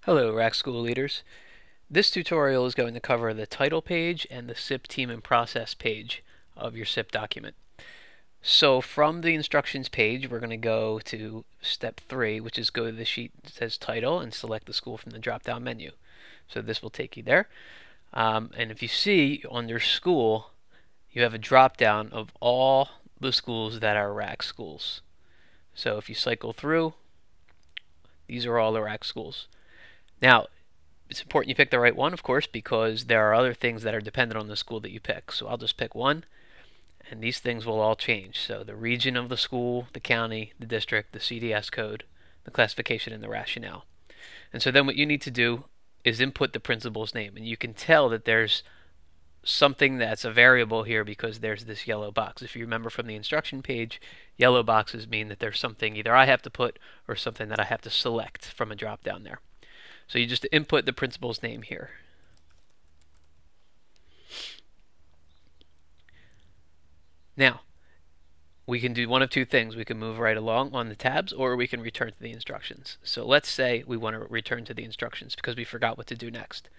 Hello, RAC School leaders. This tutorial is going to cover the title page and the SIP team and process page of your SIP document. So from the instructions page, we're going to go to step 3, which is go to the sheet that says title and select the school from the drop-down menu. So this will take you there. And if you see under school, you have a drop-down of all the schools that are RAC schools. So if you cycle through, these are all the RAC schools. Now, it's important you pick the right one, of course, because there are other things that are dependent on the school that you pick. So I'll just pick one, and these things will all change. So the region of the school, the county, the district, the CDS code, the classification, and the rationale. And so then what you need to do is input the principal's name. And you can tell that there's something that's a variable here because there's this yellow box. If you remember from the instruction page, yellow boxes mean that there's something either I have to put or something that I have to select from a drop down there. So you just input the principal's name here. Now, we can do one of two things. We can move right along on the tabs, or we can return to the instructions. So let's say we want to return to the instructions because we forgot what to do next.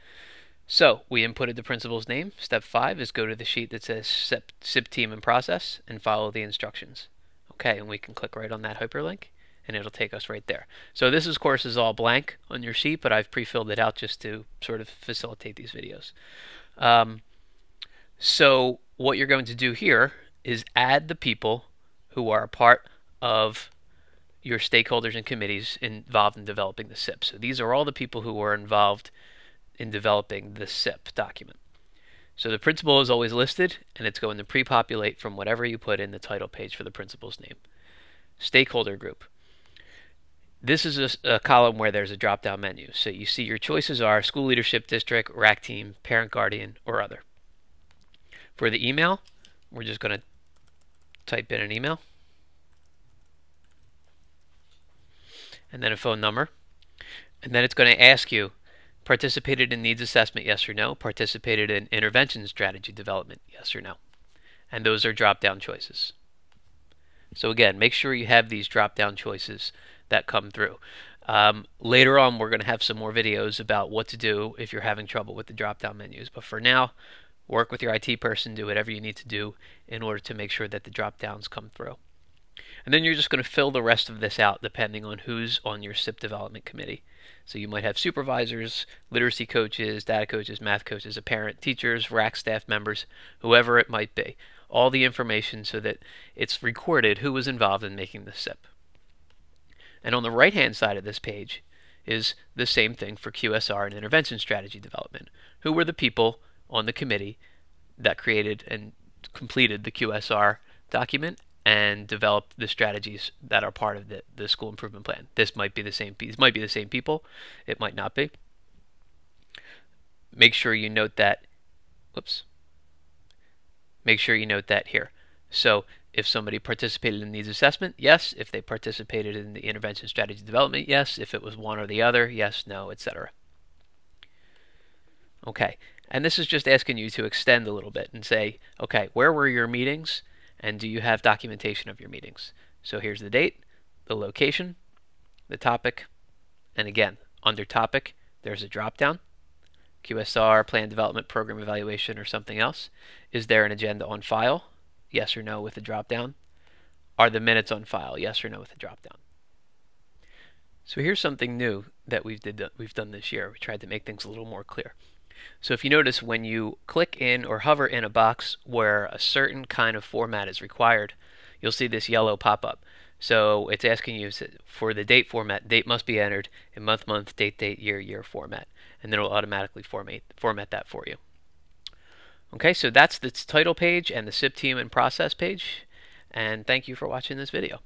So we inputted the principal's name. Step 5 is go to the sheet that says SIP team and process and follow the instructions. Okay, and we can click right on that hyperlink, and it'll take us right there. So this, of course, is all blank on your sheet, but I've pre-filled it out just to sort of facilitate these videos. So what you're going to do here is add the people who are a part of your stakeholders and committees involved in developing the SIP. So these are all the people who were involved in developing the SIP document. So the principal is always listed, and it's going to pre-populate from whatever you put in the title page for the principal's name. Stakeholder group. This is a column where there's a drop-down menu. So you see your choices are school leadership district, RAC team, parent guardian, or other. For the email, we're just going to type in an email and then a phone number. And then it's going to ask you, participated in needs assessment, yes or no? Participated in intervention strategy development, yes or no? And those are drop-down choices. So again, make sure you have these drop-down choices that come through. Later on, we're going to have some more videos about what to do if you're having trouble with the drop-down menus. But for now, work with your IT person, do whatever you need to do in order to make sure that the drop-downs come through. And then you're just going to fill the rest of this out depending on who's on your SIP development committee. So you might have supervisors, literacy coaches, data coaches, math coaches, a parent, teachers, RAC staff members, whoever it might be. All the information so that it's recorded who was involved in making the SIP. And on the right-hand side of this page is the same thing for QSR and intervention strategy development. Who were the people on the committee that created and completed the QSR document and developed the strategies that are part of the school improvement plan? This might be the same. These might be the same people. It might not be. Make sure you note that. Whoops. Make sure you note that here. So if somebody participated in needs assessment, yes. If they participated in the intervention strategy development, yes. If it was one or the other, yes, no, etc. Okay, and this is just asking you to extend a little bit and say, okay, where were your meetings, and do you have documentation of your meetings? So here's the date, the location, the topic, and again, under topic, there's a drop-down. QSR, plan development, program evaluation, or something else. Is there an agenda on file? Yes or no with a drop-down. Are the minutes on file? Yes or no with a drop-down. So here's something new that we've done this year. We tried to make things a little more clear. So if you notice, when you click in or hover in a box where a certain kind of format is required, you'll see this yellow pop-up. So it's asking you for the date format, date must be entered in month, month, date, date, year, year format. And then it'll automatically format that for you. Okay, so that's the title page and the SIP team and process page. And thank you for watching this video.